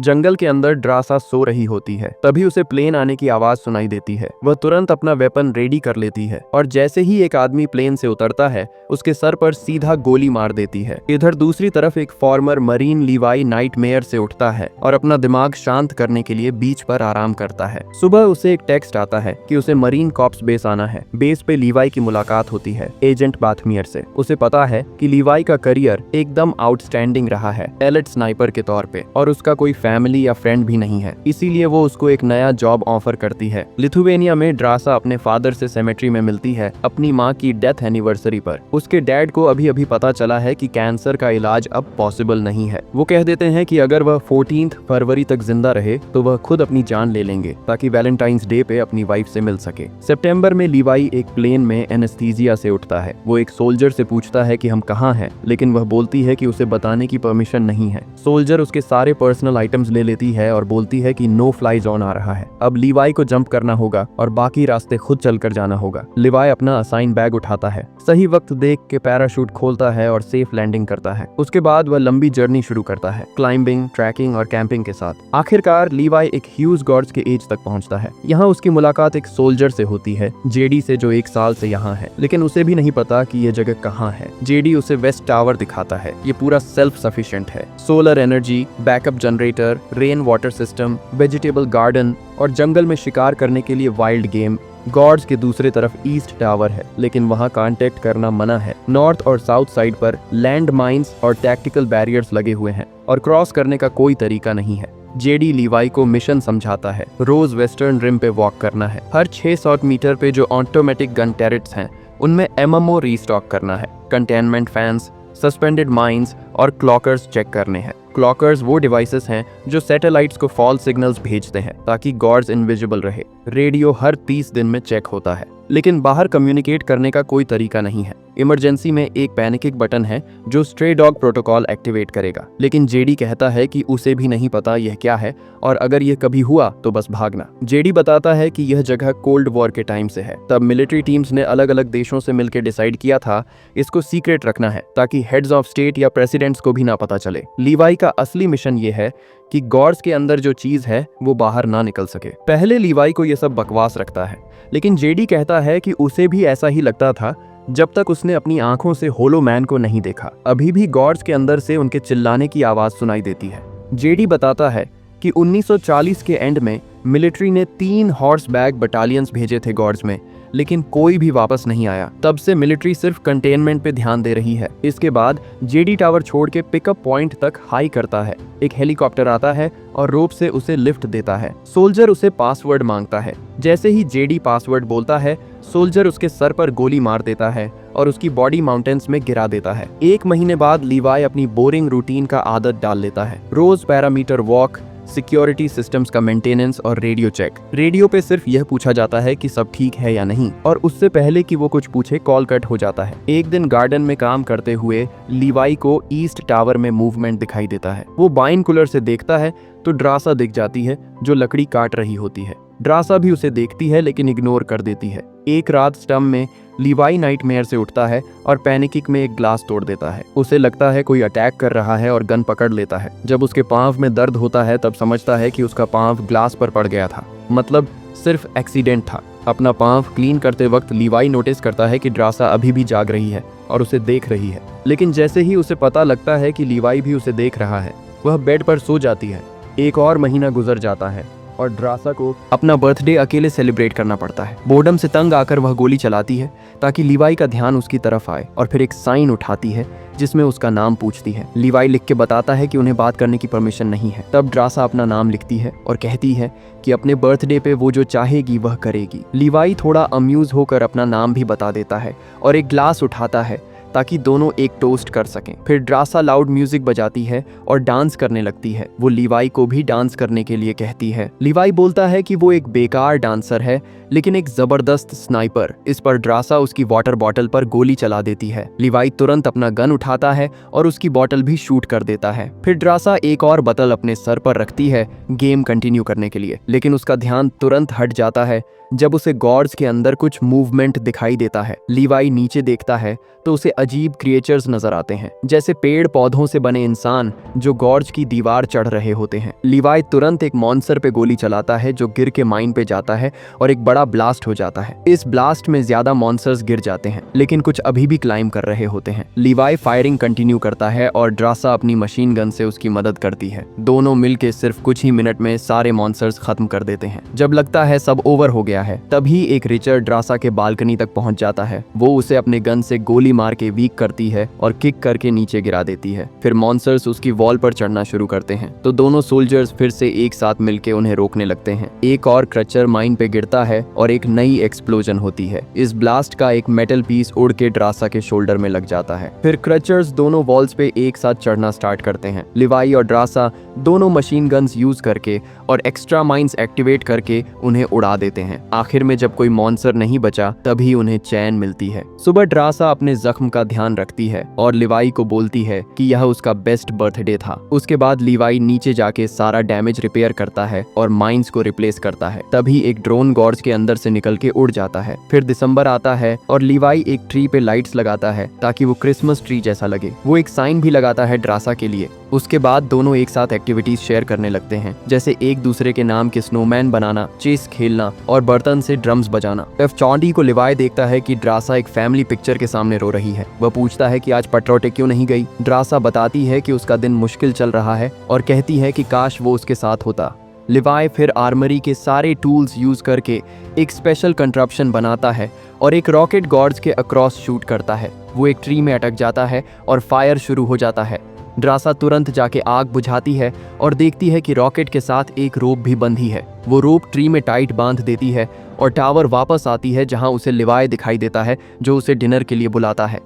जंगल के अंदर ड्रासा सो रही होती है, तभी उसे प्लेन आने की आवाज सुनाई देती है। वह तुरंत अपना वेपन रेडी कर लेती है और जैसे ही एक आदमी प्लेन से उतरता है उसके सर पर सीधा गोली मार देती है। इधर दूसरी तरफ एक फॉर्मर मरीन लीवाई नाइटमेयर से उठता है और अपना दिमाग शांत करने के लिए बीच पर आराम करता है। सुबह उसे एक टेक्स्ट आता है कि उसे मरीन कॉर्प्स बेस आना है। बेस पे लीवाई की मुलाकात होती है एजेंट बाथमियर से। उसे पता है कि लीवाई का करियर एकदम आउटस्टैंडिंग रहा है एलिट स्नाइपर के तौर पे और उसका कोई फैमिली या फ्रेंड भी नहीं है, इसीलिए वो उसको एक नया जॉब ऑफर करती है। लिथुवेनिया में ड्रासा अपने फादर से सेमेट्री में मिलती है अपनी माँ की डेथ एनिवर्सरी पर। उसके डैड को अभी अभी पता चला है कि कैंसर का इलाज अब पॉसिबल नहीं है। वो कह देते हैं कि अगर वह 14 फरवरी तक जिंदा रहे तो वह खुद अपनी जान ले लेंगे ताकि वैलेंटाइंस डे पे अपनी वाइफ से मिल सके। सितंबर में लीवाई एक प्लेन में एनेस्थीसिया से उठता है। वो एक सोल्जर से पूछता है कि हम कहाँ हैं, लेकिन वह बोलती है कि उसे बताने की परमिशन नहीं है। सोल्जर उसके सारे पर्सनल आइटम्स ले लेती है और बोलती है कि नो फ्लाई जोन आ रहा है। अब लीवाई को जंप करना होगा और बाकी रास्ते खुद चलकर जाना होगा। लीवाई अपना असाइन बैग उठाता है, सही वक्त देख के पैराशूट खोलता है और सेफ लैंडिंग करता है। उसके बाद वह लंबी जर्नी शुरू करता है, क्लाइंबिंग, ट्रैकिंग और कैंपिंग के साथ। आखिरकार लीवाई एक ह्यूज गॉर्ड्स के एज तक पहुंचता है। यहाँ उसकी मुलाकात एक सोल्जर से होती है, जेडी से, जो 1 साल से यहाँ है, लेकिन उसे भी नहीं पता कि ये जगह कहाँ है। जेडी उसे वेस्ट टावर दिखाता है। ये पूरा सेल्फ सफिशिएंट है। Solar energy, backup generator, rain water system, vegetable garden और जंगल में शिकार करने के लिए वाइल्ड गेम। गॉर्ड्स के दूसरे तरफ ईस्ट टावर है, लेकिन वहां कांटेक्ट करना मना है। नॉर्थ और साउथ साइड पर लैंड माइंस और टैक्टिकल बैरियर्स लगे हुए हैं और क्रॉस करने का कोई तरीका नहीं है। जेडी लीवाई को मिशन समझाता है। रोज वेस्टर्न रिम पे वॉक करना है। हर 600 मीटर पे जो ऑटोमेटिक गन टैरेट्स हैं उनमें एमएमओ रीस्टॉक करना है। कंटेनमेंट फैंस, सस्पेंडेड माइंस और क्लॉकर्स चेक करने हैं। क्लॉकर्स वो डिवाइसेस हैं जो सैटेलाइट्स को फॉल्स सिग्नल्स भेजते हैं ताकि गॉर्ड्स इनविजिबल रहे। रेडियो हर 30 दिन में चेक होता है, लेकिन बाहर कम्युनिकेट करने का कोई तरीका नहीं है। इमरजेंसी में एक पैनिकिंग बटन है जो स्ट्रे डॉग प्रोटोकॉल एक्टिवेट करेगा, लेकिन जेडी कहता है कि उसे भी नहीं पता यह क्या है और अगर यह कभी हुआ तो बस भागना। जेडी बताता है कि यह जगह कोल्ड वॉर के टाइम से है। तब मिलिट्री टीम्स ने अलग अलग देशों से मिलकर डिसाइड किया था इसको सीक्रेट रखना है ताकि हेड्स ऑफ स्टेट या प्रेसिडेंट्स को भी ना पता चले। लीवाई का असली मिशन ये है कि गॉर्ड्स के अंदर जो चीज है वो बाहर ना निकल सके। पहले लीवाई को यह सब बकवास रखता है, लेकिन जेडी कहता है कि उसे भी ऐसा ही लगता था जब तक उसने अपनी आंखों से होलो मैन को नहीं देखा। अभी भी गॉर्ड्स के अंदर से उनके चिल्लाने की आवाज सुनाई देती है। जेडी बताता है कि 1940 के एंड में मिलिट्री ने 3 हॉर्स बैग बटालियंस भेजे थे गॉर्ड्स में, लेकिन कोई भी वापस नहीं आया। तब से मिलिट्री सिर्फ कंटेनमेंट पे ध्यान दे रही है। इसके बाद जेडी टावर छोड़ के पिकअप पॉइंट तक हाई करता है। एक हेलीकॉप्टर आता है और रोप से उसे लिफ्ट देता है। सोल्जर उसे पासवर्ड मांगता है। जैसे ही जेडी पासवर्ड बोलता है, सोल्जर उसके सर पर गोली मार देता है और उसकी बॉडी माउंटेन्स में गिरा देता है। 1 महीने बाद लीवाई अपनी बोरिंग रूटीन का आदत डाल लेता है। रोज पैरामीटर वॉक, सिक्योरिटी सिस्टम्स का मेंटेनेंस और रेडियो चेक। रेडियो पे सिर्फ यह पूछा जाता है कि सब ठीक है या नहीं, और उससे पहले कि वो कुछ पूछे कॉल कट हो जाता है। एक दिन गार्डन में काम करते हुए लीवाई को ईस्ट टावर में मूवमेंट दिखाई देता है। वो बाइनकुलर से देखता है तो ड्रासा दिख जाती है जो लकड़ी काट रही होती है। ड्रासा भी उसे देखती है लेकिन इग्नोर कर देती है। एक रात स्टम में लीवाई नाइटमेयर से उठता है और पैनिकिंग में एक ग्लास तोड़ देता है। उसे लगता है कोई अटैक कर रहा है और गन पकड़ लेता है। जब उसके पांव में दर्द होता है तब समझता है कि उसका पांव ग्लास पर पड़ गया था, मतलब सिर्फ एक्सीडेंट था। अपना पांव क्लीन करते वक्त लीवाई नोटिस करता है कि ड्रासा अभी भी जाग रही है और उसे देख रही है, लेकिन जैसे ही उसे पता लगता है कि लीवाई भी उसे देख रहा है, वह बेड पर सो जाती है। एक और महीना गुजर जाता है और ड्रासा को अपना बर्थडे अकेले सेलिब्रेट करना पड़ता है। बोर्डम से तंग आकर वह गोली चलाती है ताकि लीवाई का ध्यान उसकी तरफ आए और फिर एक साइन उठाती है जिसमें उसका नाम पूछती है। लीवाई लिख के बताता है कि उन्हें बात करने की परमिशन नहीं है। तब ड्रासा अपना नाम लिखती है और कहती है कि अपने बर्थडे पे वो जो चाहेगी वह करेगी। लीवाई थोड़ा अम्यूज होकर अपना नाम भी बता देता है और एक ग्लास उठाता है ताकि दोनों एक टोस्ट कर सकें। फिर ड्रासा लाउड म्यूजिक बजाती है और डांस करने लगती है। वो लीवाई को भी डांस करने के लिए कहती है। लीवाई बोलता है कि वो एक बेकार डांसर है लेकिन एक जबरदस्त स्नाइपर। इस पर ड्रासा उसकी वाटर बॉटल पर गोली चला देती है। लीवाई तुरंत अपना गन उठाता है और उसकी बॉटल भी शूट कर देता है। फिर ड्रासा एक और बोतल अपने सर पर रखती है गेम कंटिन्यू करने के लिए, लेकिन उसका ध्यान तुरंत हट जाता है जब उसे गॉर्ड्स के अंदर कुछ मूवमेंट दिखाई देता है। लीवाई नीचे देखता है तो उसे अजीब क्रिएचर्स नजर आते हैं, जैसे पेड़ पौधों से बने इंसान जो गॉर्ज की दीवार चढ़ रहे होते हैं। लिवाई तुरंत एक मॉन्स्टर पे गोली चलाता है जो गिर के माइन पे जाता है और एक बड़ा ब्लास्ट हो जाता है। इस ब्लास्ट में ज्यादा मॉन्स्टर्स गिर जाते हैं, लेकिन कुछ अभी भी क्लाइम कर रहे होते हैं। लिवाई फायरिंग कंटिन्यू करता है और ड्रासा अपनी मशीन गन से उसकी मदद करती है। दोनों मिलके सिर्फ कुछ ही मिनट में सारे मॉन्स्टर्स खत्म कर देते हैं। जब लगता है सब ओवर हो गया है, तभी एक रिचर ड्रासा के बालकनी तक पहुंच जाता है। वो उसे अपने गन से गोली मार के वीक करती है और किक करके नीचे गिरा देती है। फिर मॉन्स्टर्स उसकी वॉल पर चढ़ना शुरू करते हैं, तो दोनों सोल्जर्स फिर से एक साथ मिलकर उन्हें रोकने लगते हैं। एक और क्रचर माइन पे गिरता है और एक नई एक्सप्लोजन होती है। इस ब्लास्ट का एक मेटल पीस उड़ के ड्रासा के शोल्डर में लग जाता है। फिर क्रचर्स दोनों वॉल्स पे एक साथ चढ़ना स्टार्ट करते हैं। लिवाई और ड्रासा दोनों मशीन गन्स यूज करके और एक्स्ट्रा माइंस एक्टिवेट करके उन्हें उड़ा देते हैं। आखिर में जब कोई मॉन्स्टर नहीं बचा, तभी उन्हें चैन मिलती है। सुबह ड्रासा अपने जख्म का ध्यान रखती है और लिवाई को बोलती है कि यह उसका बेस्ट बर्थडे था। उसके बाद लिवाई नीचे जाके सारा डैमेज रिपेयर करता है और माइंस को रिप्लेस करता है। तभी एक ड्रोन गॉर्ज के अंदर से निकल के उड़ जाता है। फिर दिसंबर आता है और लिवाई एक ट्री पे लाइट्स लगाता है ताकि वो क्रिसमस ट्री जैसा लगे। वो एक साइन भी लगाता है ड्रासा के लिए। उसके बाद दोनों एक साथ एक्टिविटीज शेयर करने लगते हैं, जैसे एक दूसरे के नाम के स्नोमैन बनाना, चेस खेलना और बर्तन से ड्रम्स बजाना। तब चौंडी को लिवाई देखता है कि ड्रासा एक फैमिली पिक्चर के सामने रो रही है। वह पूछता है कि आज पटरोटे क्यों नहीं गई। ड्रासा बताती है कि उसका दिन मुश्किल चल रहा है और कहती है कि काश वो उसके साथ होता। लिवाई फिर आर्मरी के सारे टूल्स यूज करके एक स्पेशल कंट्रप्शन बनाता है और एक रॉकेट गॉर्ड्स के अक्रॉस शूट करता है। वो एक ट्री में अटक जाता है और फायर शुरू हो जाता है। ड्रासा तुरंत जाके आग बुझाती है और देखती है कि रॉकेट के साथ एक रोप भी बंधी है। वो रोप ट्री में टाइट बांध देती है और टावर वापस आती है, जहां उसे लिवाई दिखाई देता है जो उसे डिनर के लिए बुलाता है।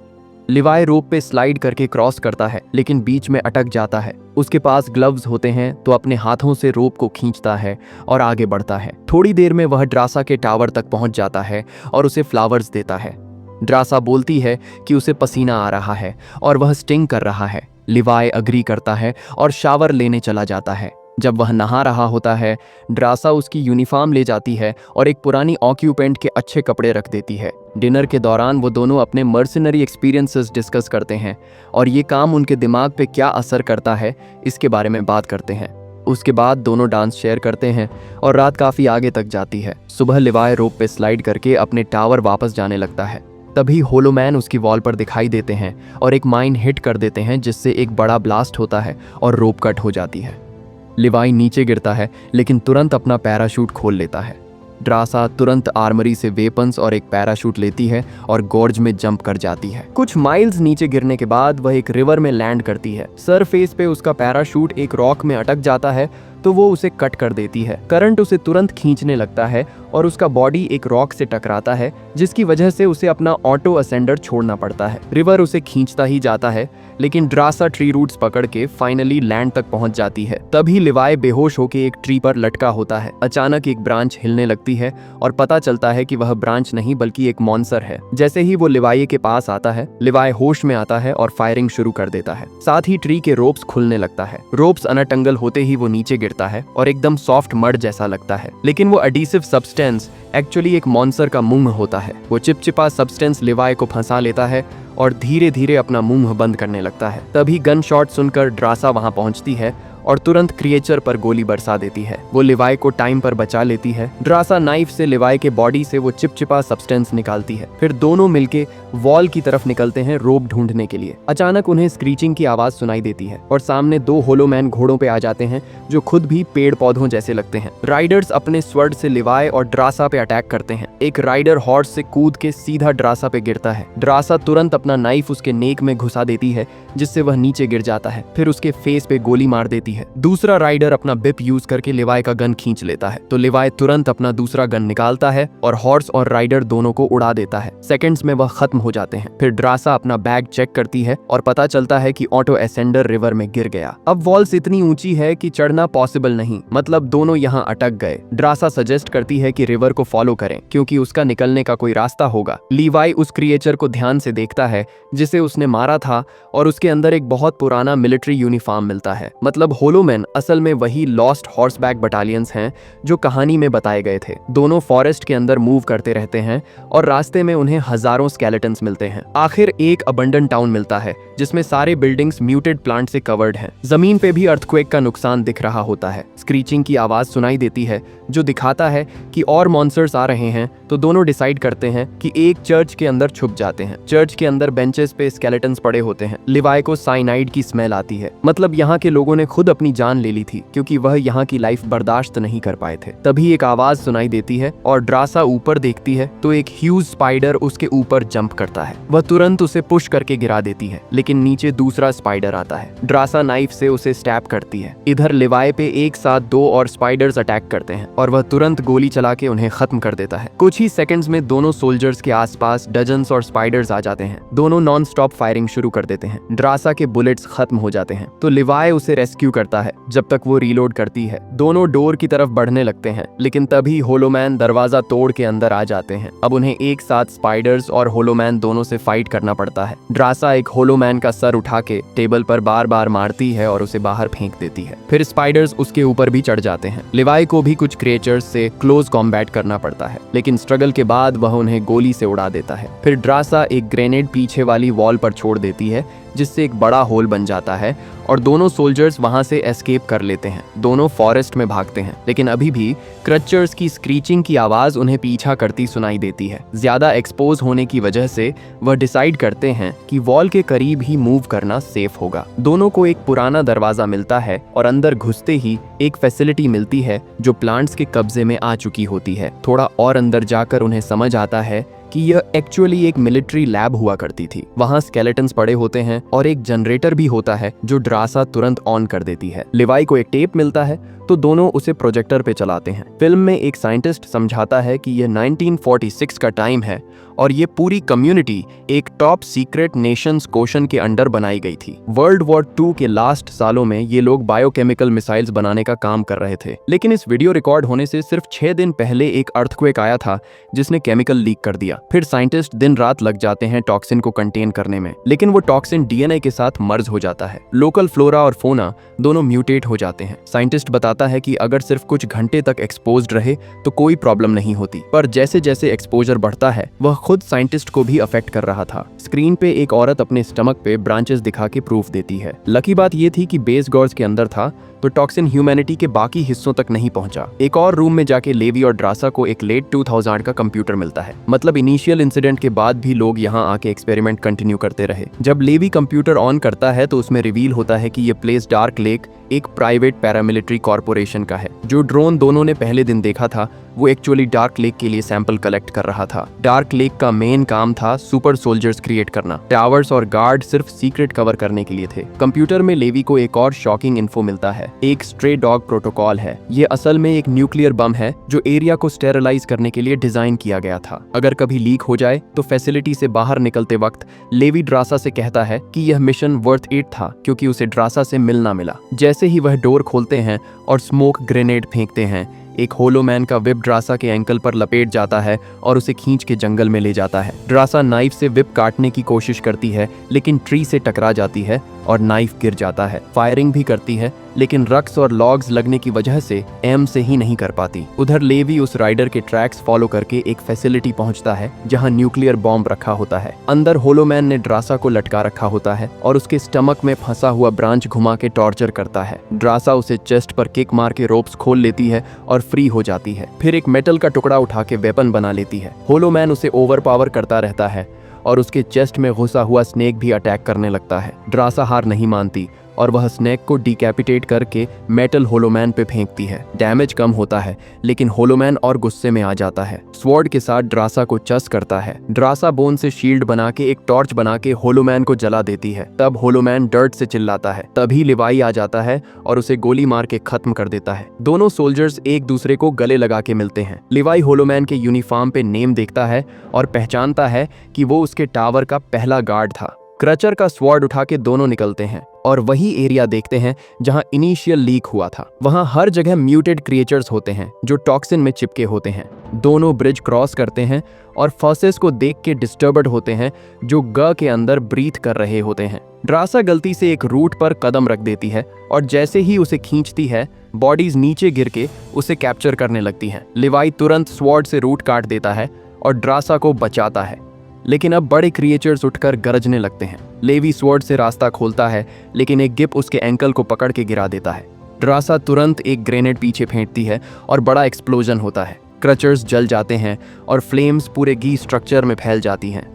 लिवाई रोप पे स्लाइड करके क्रॉस करता है, लेकिन बीच में अटक जाता है। उसके पास ग्लव्स होते हैं, तो अपने हाथों से रोप को खींचता है और आगे बढ़ता है। थोड़ी देर में वह ड्रासा के टावर तक पहुंच जाता है और उसे फ्लावर्स देता है। ड्रासा बोलती है कि उसे पसीना आ रहा है और वह स्टिंग कर रहा है। लिवाई अग्री करता है और शावर लेने चला जाता है। जब वह नहा रहा होता है, ड्रासा उसकी यूनिफॉर्म ले जाती है और एक पुरानी ऑक्यूपेंट के अच्छे कपड़े रख देती है। डिनर के दौरान वो दोनों अपने मर्सनरी एक्सपीरियंसेस डिस्कस करते हैं और ये काम उनके दिमाग पे क्या असर करता है, इसके बारे में बात करते हैं। उसके बाद दोनों डांस शेयर करते हैं और रात काफ़ी आगे तक जाती है। सुबह लिवाई रोप पे स्लाइड करके अपने टावर वापस जाने लगता है। तभी होलोमैन उसकी वॉल पर दिखाई देते हैं और एक माइन हिट कर देते हैं, जिससे एक बड़ा ब्लास्ट होता है और रोप कट हो जाती है। लिवाई नीचे गिरता है, लेकिन तुरंत अपना पैराशूट खोल लेता है। ड्रासा तुरंत आर्मरी से वेपन्स और एक पैराशूट लेती है और गॉर्ज में जंप कर जाती है। कुछ माइल्स नीचे गिरने के बाद वह एक रिवर में लैंड करती है। सरफेस पे उसका पैराशूट एक रॉक में अटक जाता है, तो वो उसे कट कर देती है। करंट उसे तुरंत खींचने लगता है और उसका बॉडी एक रॉक से टकराता है, जिसकी वजह से उसे अपना ऑटो असेंडर छोड़ना पड़ता है। रिवर उसे खींचता ही जाता है, लेकिन ड्रासा ट्री रूट्स पकड़ के फाइनली लैंड तक पहुंच जाती है। तभी लिवाई बेहोश होके एक ट्री पर लटका होता है। अचानक एक ब्रांच हिलने लगती है और पता चलता है कि वह ब्रांच नहीं बल्कि एक मॉन्स्टर है। जैसे ही वो लिवाई के पास आता है, लिवाई होश में आता है और फायरिंग शुरू कर देता है। साथ ही ट्री के रोप्स खुलने लगता है। रोप्स अनटंगल होते ही वो नीचे गिरता है और एकदम सॉफ्ट मड जैसा लगता है, लेकिन वो एडिसिव सब्सटेंस एक्चुअली एक मॉन्स्टर का मुंह होता है। वो चिपचिपा सब्सटेंस लिवाई को फंसा लेता है और धीरे धीरे अपना मुंह बंद करने लगता है। तभी गन शॉट सुनकर ड्रासा वहां पहुंचती है और तुरंत क्रिएचर पर गोली बरसा देती है। वो लिवाई को टाइम पर बचा लेती है। ड्रासा नाइफ से लिवाई के बॉडी से वो चिपचिपा सब्सटेंस निकालती है। फिर दोनों मिलके वॉल की तरफ निकलते हैं रोप ढूंढने के लिए। अचानक उन्हें स्क्रीचिंग की आवाज सुनाई देती है और सामने दो होलोमैन घोड़ों पे आ जाते हैं, जो खुद भी पेड़ पौधों जैसे लगते हैं। राइडर्स अपने स्वर्ड से लिवाई और ड्रासा पे अटैक करते हैं। एक राइडर हॉर्स से कूद के सीधा ड्रासा पे गिरता है। ड्रासा तुरंत अपना नाइफ उसके नेक में घुसा देती है, जिससे वह नीचे गिर जाता है। फिर उसके फेस पे गोली मार देती है। दूसरा राइडर अपना बिप यूज करके लिवाई का गन खींच लेता है, तो लिवाई तुरंत अपना दूसरा गन निकालता है और हॉर्स और राइडर दोनों को उड़ा देता है। सेकंड्स में वह खत्म हो जाते हैं। फिर ड्रासा अपना बैग चेक करती है और पता चलता है कि ऑटो एसेंडर रिवर में गिर गया। अब वॉल्स इतनी ऊंची है कि चढ़ना पॉसिबल नहीं, मतलब दोनों यहाँ अटक गए। ड्रासा सजेस्ट करती है कि रिवर को फॉलो करें, क्योंकि उसका निकलने का कोई रास्ता होगा। लिवाई उस क्रिएचर को ध्यान से देखता है जिसे उसने मारा था और उसके अंदर एक बहुत पुराना मिलिट्री यूनिफॉर्म मिलता है। मतलब होलोमैन असल में वही लॉस्ट हॉर्सबैक बटालियंस हैं जो कहानी में बताए गए थे। दोनों फॉरेस्ट के अंदर मूव करते रहते हैं और रास्ते में उन्हें हजारों स्केलेटन्स मिलते हैं। आखिर एक अबंडन टाउन मिलता है जिसमें सारे बिल्डिंग्स म्यूटेड प्लांट से कवर्ड हैं। जमीन पे भी अर्थक्वेक का नुकसान दिख रहा होता है। स्क्रीचिंग की आवाज सुनाई देती है जो दिखाता है कि और मॉन्स्टर्स आ रहे हैं। तो दोनों डिसाइड करते हैं कि एक चर्च के अंदर छुप जाते हैं। चर्च के अंदर बेंचेस पे स्केलेटन्स पड़े होते हैं। लिवाई को साइनाइड की स्मेल आती है, मतलब यहाँ के लोगों ने खुद अपनी जान ले ली थी क्योंकि वह यहाँ की लाइफ बर्दाश्त नहीं कर पाए थे। तभी एक आवाज सुनाई देती है और ड्रासा ऊपर देखती है तो एक ह्यूज स्पाइडर उसके ऊपर जंप करता है। वह तुरंत उसे पुश करके गिरा देती है, लेकिन नीचे दूसरा स्पाइडर आता है। ड्रासा नाइफ से उसे स्टैब करती है। इधर लिवाई पे एक साथ 2 और स्पाइडर्स अटैक करते हैं और वह तुरंत गोली चला के उन्हें खत्म कर देता है। कुछ ही सेकंड्स में दोनों सोल्जर्स के आसपास डजन्स और स्पाइडर्स आ जाते हैं। दोनों नॉन स्टॉप फायरिंग शुरू कर देते हैं। ड्रासा के बुलेट्स खत्म हो जाते हैं तो लिवाई उसे रेस्क्यू करता है जब तक वो रीलोड करती है। दोनों डोर की तरफ बढ़ने लगते हैं, लेकिन तभी होलोमैन दरवाजा तोड़ के अंदर आ जाते हैं। अब उन्हें एक साथ स्पाइडर्स और होलोमैन दोनों से फाइट करना पड़ता है। ड्रासा एक होलोमैन का सर उठा के टेबल पर बार बार मारती है और उसे बाहर फेंक देती है। फिर स्पाइडर्स उसके ऊपर भी चढ़ जाते हैं। लिवाई को भी कुछ क्रिएचर्स से क्लोज कॉम्बैट करना पड़ता है, लेकिन स्ट्रगल के बाद वह उन्हें गोली से उड़ा देता है। फिर ड्रासा एक ग्रेनेड पीछे वाली वॉल पर छोड़ देती है जिससे एक बड़ा होल बन जाता है और दोनों सोल्जर्स वहां से एस्केप कर लेते हैं। दोनों फॉरेस्ट में भागते हैं, लेकिन अभी भी क्रचर्स की स्क्रीचिंग की आवाज उन्हें पीछा करती सुनाई देती है। ज्यादा एक्सपोज होने की वजह से वह डिसाइड करते हैं कि वॉल के करीब ही मूव करना सेफ होगा। दोनों को एक पुराना दरवाजा मिलता है और अंदर घुसते ही एक फैसिलिटी मिलती है जो प्लांट्स के कब्जे में आ चुकी होती है। थोड़ा और अंदर जाकर उन्हें समझ आता है कि यह एक्चुअली एक मिलिट्री लैब हुआ करती थी। वहां स्केलेटन्स पड़े होते हैं और एक जनरेटर भी होता है जो ड्रासा तुरंत ऑन कर देती है। लिवाई को एक टेप मिलता है तो दोनों उसे प्रोजेक्टर पे चलाते हैं। फिल्म में एक साइंटिस्ट समझाता है कि यह 1946 का टाइम है और ये पूरी कम्युनिटी एक टॉप सीक्रेट नेशंस कोशन के अंडर बनाई गई थी। वर्ल्ड वॉर 2 के लास्ट सालों में ये लोग बायोकेमिकल मिसाइल्स बनाने का काम कर रहे थे, लेकिन इस वीडियो रिकॉर्ड होने से सिर्फ 6 दिन पहले एक अर्थक्वेक आया था जिसने केमिकल लीक कर दिया। फिर साइंटिस्ट दिन रात लग जाते हैं टॉक्सिन को कंटेन करने में, लेकिन वो टॉक्सिन डीएनए के साथ मर्ज हो जाता है। लोकल फ्लोरा और फोना दोनों म्यूटेट हो जाते हैं। साइंटिस्ट बताता है कि अगर सिर्फ कुछ घंटे तक एक्सपोज्ड रहे तो कोई प्रॉब्लम नहीं होती, पर जैसे जैसे एक्सपोजर बढ़ता है वह खुद साइंटिस्ट को भी अफेक्ट कर रहा था। स्क्रीन पे एक औरत अपने स्टमक पे ब्रांचेस दिखा के प्रूफ देती है। लकी बात ये थी कि बेस गॉर्स के अंदर था तो टॉक्सिन ह्यूमैनिटी के बाकी हिस्सों तक नहीं पहुंचा। एक और रूम में जाके लेवी और ड्रासा को एक लेट 2000 का कंप्यूटर मिलता है। मतलब इनिशियल इंसिडेंट के बाद भी लोग यहाँ आके एक्सपेरिमेंट कंटिन्यू करते रहे। जब लेवी कंप्यूटर ऑन करता है तो उसमें रिवील होता है कि ये प्लेस डार्क लेक एक प्राइवेट पैरामिलिट्री कॉर्पोरेशन का है। जो ड्रोन दोनों ने पहले दिन देखा था वो एक्चुअली डार्क लेक के लिए सैंपल कलेक्ट कर रहा था। डार्क लेक का मेन काम था सुपर सोल्जर्स क्रिएट करना। टावर्स और गार्ड सिर्फ सीक्रेट कवर करने के लिए थे। कंप्यूटर में लेवी को एक और शॉकिंग इन्फो मिलता है। एक स्ट्रे डॉग प्रोटोकॉल है। ये असल में एक न्यूक्लियर बम है जो एरिया को स्टेरलाइज करने के लिए डिजाइन किया गया था। अगर कभी लीक हो जाए तो फैसिलिटी से बाहर निकलते वक्त लेवी ड्रासा से कहता है कि यह मिशन वर्थ इट था क्योंकि उसे ड्रासा से मिलना मिला। जैसे ही वह डोर खोलते हैं और स्मोक ग्रेनेड फेंकते हैं, एक होलोमैन का विप ड्रासा के एंकल पर लपेट जाता है और उसे खींच के जंगल में ले जाता है। ड्रासा नाइफ से विप काटने की कोशिश करती है लेकिन ट्री से टकरा जाती है और नाइफ गिर जाता है। फायरिंग भी करती है लेकिन रक्स और लॉग्स लगने की वजह से एम से ही नहीं कर पाती। उधर लेवी उस राइडर के ट्रैक्स फॉलो करके एक फैसिलिटी पहुंचता है जहां न्यूक्लियर बॉम्ब रखा होता है। अंदर होलोमैन ने ड्रासा को लटका रखा होता है और उसके स्टमक में फंसा हुआ ब्रांच घुमा के टॉर्चर करता है। ड्रासा उसे चेस्ट पर किक मार के रोप्स खोल लेती है और फ्री हो जाती है। फिर एक मेटल का टुकड़ा उठा के वेपन बना लेती है। होलोमैन उसे ओवरपावर करता रहता है और उसके चेस्ट में घुसा हुआ स्नेक भी अटैक करने लगता है। ड्रासा हार नहीं मानती और वह स्नेक को डिकैपिटेट करके मेटल होलोमैन पे फेंकती है। डैमेज कम होता है लेकिन होलोमैन और गुस्से में आ जाता है। स्वॉर्ड के साथ ड्रासा को चस करता है। ड्रासा बोन से शील्ड बना के एक टॉर्च बना के होलोमैन को जला देती है। तब होलोमैन डर्ट से चिल्लाता है। तभी लिवाई आ जाता है और उसे गोली मार के खत्म कर देता है। दोनों सोल्जर्स एक दूसरे को गले लगा के मिलते हैं। लिवाई होलोमैन के यूनिफॉर्म पे नेम देखता है और पहचानता है कि वो उसके टावर का पहला गार्ड था। क्रचर का स्वॉर्ड उठा के दोनों निकलते हैं। और वही एरिया देखते हैं जहां इनिशियल लीक हुआ था। वहां हर जगह म्यूटेड क्रिएचर्स होते हैं जो टॉक्सिन में चिपके होते हैं। दोनों ब्रिज क्रॉस करते हैं और फॉसेस को देख के डिस्टर्बड होते हैं जो ग के अंदर ब्रीथ कर रहे होते हैं। ड्रासा गलती से एक रूट पर कदम रख देती है और जैसे ही उसे खींचती है बॉडीज नीचे गिर के उसे कैप्चर करने लगती हैं। लिवाई तुरंत स्वॉर्ड से रूट काट देता है और ड्रासा को बचाता है, लेकिन अब बड़े क्रिएचर्स उठकर गरजने लगते हैं। लेवी स्वॉर्ड से रास्ता खोलता है लेकिन एक गिप उसके एंकल को पकड़ के गिरा देता है। ड्रासा तुरंत एक ग्रेनेड पीछे फेंकती है और बड़ा एक्सप्लोजन होता है। क्रचर्स जल जाते हैं और फ्लेम्स पूरे गी स्ट्रक्चर में फैल जाती हैं।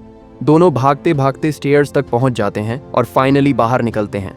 दोनों भागते भागते स्टेयर्स तक पहुंच जाते हैं और फाइनली बाहर निकलते हैं।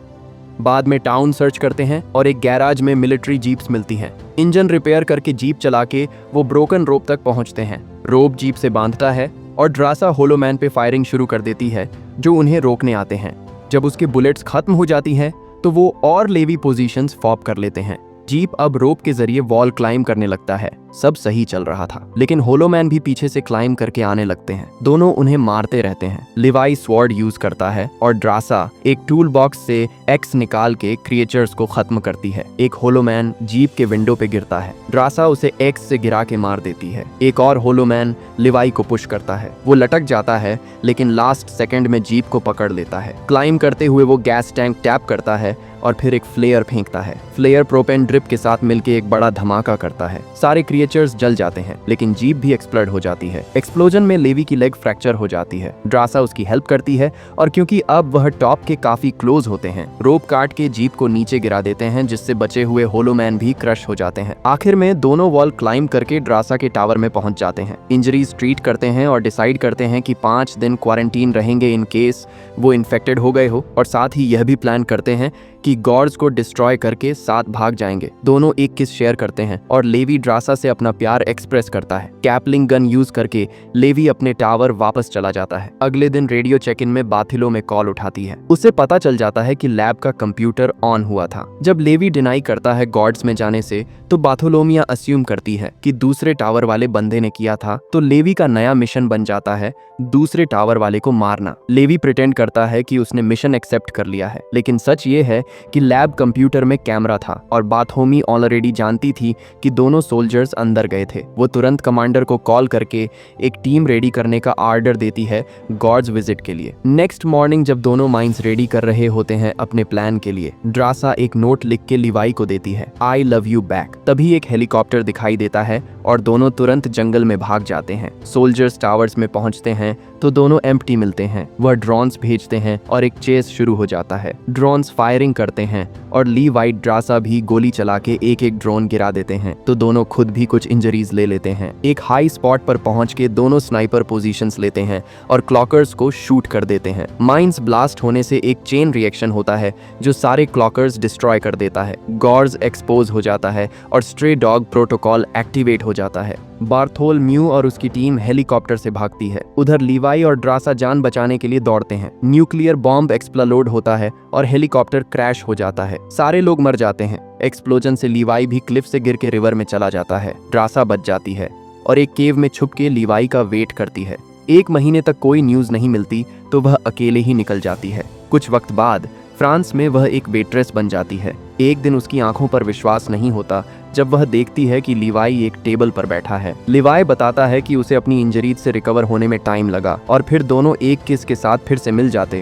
बाद में टाउन सर्च करते हैं और एक गैराज में मिलिट्री जीप्स मिलती हैं। इंजन रिपेयर करके जीप चला के वो ब्रोकन रोप तक पहुंचते हैं। रोप जीप से बांधता है और ड्रासा होलोमैन पे फायरिंग शुरू कर देती है जो उन्हें रोकने आते हैं। जब उसकी बुलेट्स खत्म हो जाती हैं तो वो और लेवी पोजीशंस फॉप कर लेते हैं। जीप अब रोप के जरिए वॉल क्लाइम करने लगता है। सब सही चल रहा था, लेकिन होलोमैन भी पीछे से क्लाइम करके आने लगते हैं। दोनों उन्हें मारते रहते हैं। लिवाई स्वॉर्ड यूज करता है और ड्रासा एक टूल बॉक्स से एक्स निकाल के क्रिएचर्स को खत्म करती है। एक होलोमैन जीप के विंडो पे गिरता है। ड्रासा उसे एक्स से गिरा के मार देती है। एक और होलोमैन लिवाई को पुश करता है। वो लटक जाता है लेकिन लास्ट सेकंड में जीप को पकड़ लेता है। क्लाइम करते हुए वो गैस टैंक टैप करता है और फिर एक फ्लेयर फेंकता है। फ्लेयर प्रोपेन ड्रिप के साथ मिलके एक बड़ा धमाका करता है। सारे क्रिएचर्स जल जाते हैं लेकिन जीप भी एक्सप्लोड हो जाती है। एक्सप्लोजन में लेवी की लेग फ्रैक्चर हो जाती है। ड्रासा उसकी हेल्प करती है और क्योंकि अब वह टॉप के काफी क्लोज होते हैं रोप काट के जीप को नीचे गिरा देते हैं जिससे बचे हुए होलोमैन भी क्रश हो जाते हैं। आखिर में दोनों वॉल क्लाइम करके ड्रासा के टावर में पहुंच जाते हैं। इंजरीज ट्रीट करते हैं और डिसाइड करते हैं कि 5 दिन क्वारंटीन रहेंगे इन केस वो इन्फेक्टेड हो गए हो, और साथ ही यह भी प्लान करते हैं कि गॉर्ड्स को डिस्ट्रॉय करके साथ भाग जाएंगे। दोनों एक किस शेयर करते हैं और लेवी ड्रासा से अपना प्यार एक्सप्रेस करता है। कैपलिंग गन यूज करके लेवी अपने टावर वापस चला जाता है। अगले दिन रेडियो चेक इन में बाथिलो में कॉल उठाती है। उसे पता चल जाता है कि लैब का कंप्यूटर ऑन हुआ था। जब लेवी डिनाई करता है गॉर्ड्स में जाने से तो बाथोलोमिया अस्यूम करती है कि दूसरे टावर वाले बंदे ने किया था, तो लेवी का नया मिशन बन जाता है दूसरे टावर वाले को मारना। लेवी प्रिटेंड करता है कि उसने मिशन एक्सेप्ट कर लिया है, लेकिन सच ये है कि लैब कंप्यूटर में कैमरा था और बाथोमी ऑलरेडी जानती थी कि दोनों सोल्जर्स अंदर गए थे। वो तुरंत कमांडर को कॉल करके एक टीम रेडी करने का ऑर्डर देती है गॉड्स विजिट के लिए। नेक्स्ट मॉर्निंग जब दोनों माइंस रेडी कर रहे होते हैं अपने प्लान के लिए, ड्रासा एक नोट लिख के लिवाई को देती है, आई लव यू बैक। तभी एक हेलीकॉप्टर दिखाई देता है और दोनों तुरंत जंगल में भाग जाते हैं। सोल्जर्स टावर्स में पहुंचते हैं तो दोनों एम्प्टी मिलते हैं। वह ड्रोन्स भेजते हैं और एक चेस शुरू हो जाता है। ड्रोन्स फायरिंग करते हैं और ली वाइट ड्रासा भी गोली चला के एक एक ड्रोन गिरा देते हैं, तो दोनों खुद भी कुछ इंजरीज ले लेते हैं। एक हाई स्पॉट पर पहुंच के दोनों स्नाइपर पोजीशंस लेते हैं और क्लॉकर्स को शूट कर देते हैं। माइंस ब्लास्ट होने से एक चेन रिएक्शन होता है जो सारे क्लॉकर्स डिस्ट्रॉय कर देता है। गॉर्स एक्सपोज हो जाता है और स्ट्रे डॉग प्रोटोकॉल एक्टिवेट हो जाता है। बार्थोलोम्यू और उसकी टीम हेलीकॉप्टर से भागती है। उधर लीवाई और ड्रासा जान बचाने के लिए दौड़ते हैं। न्यूक्लियर बॉम्ब एक्सप्लोड होता है और हेलीकॉप्टर क्रैश हो जाता है। सारे लोग मर जाते हैं। एक्सप्लोजन से लीवाई भी क्लिफ से गिर के रिवर में चला जाता है। ड्रासा बच जाती है और एक केव में छुप के लीवाई का वेट करती है। 1 महीने तक कोई न्यूज नहीं मिलती तो वह अकेले ही निकल जाती है। कुछ वक्त बाद फ्रांस में वह एक वेट्रेस बन जाती है। एक दिन उसकी आंखों पर विश्वास नहीं होता जब वह देखती है कि लिवाई एक टेबल पर बैठा है। लिवाई बताता है कि उसे अपनी इंजरीज से रिकवर होने में टाइम लगा और फिर दोनों एक किस के साथ फिर से मिल जाते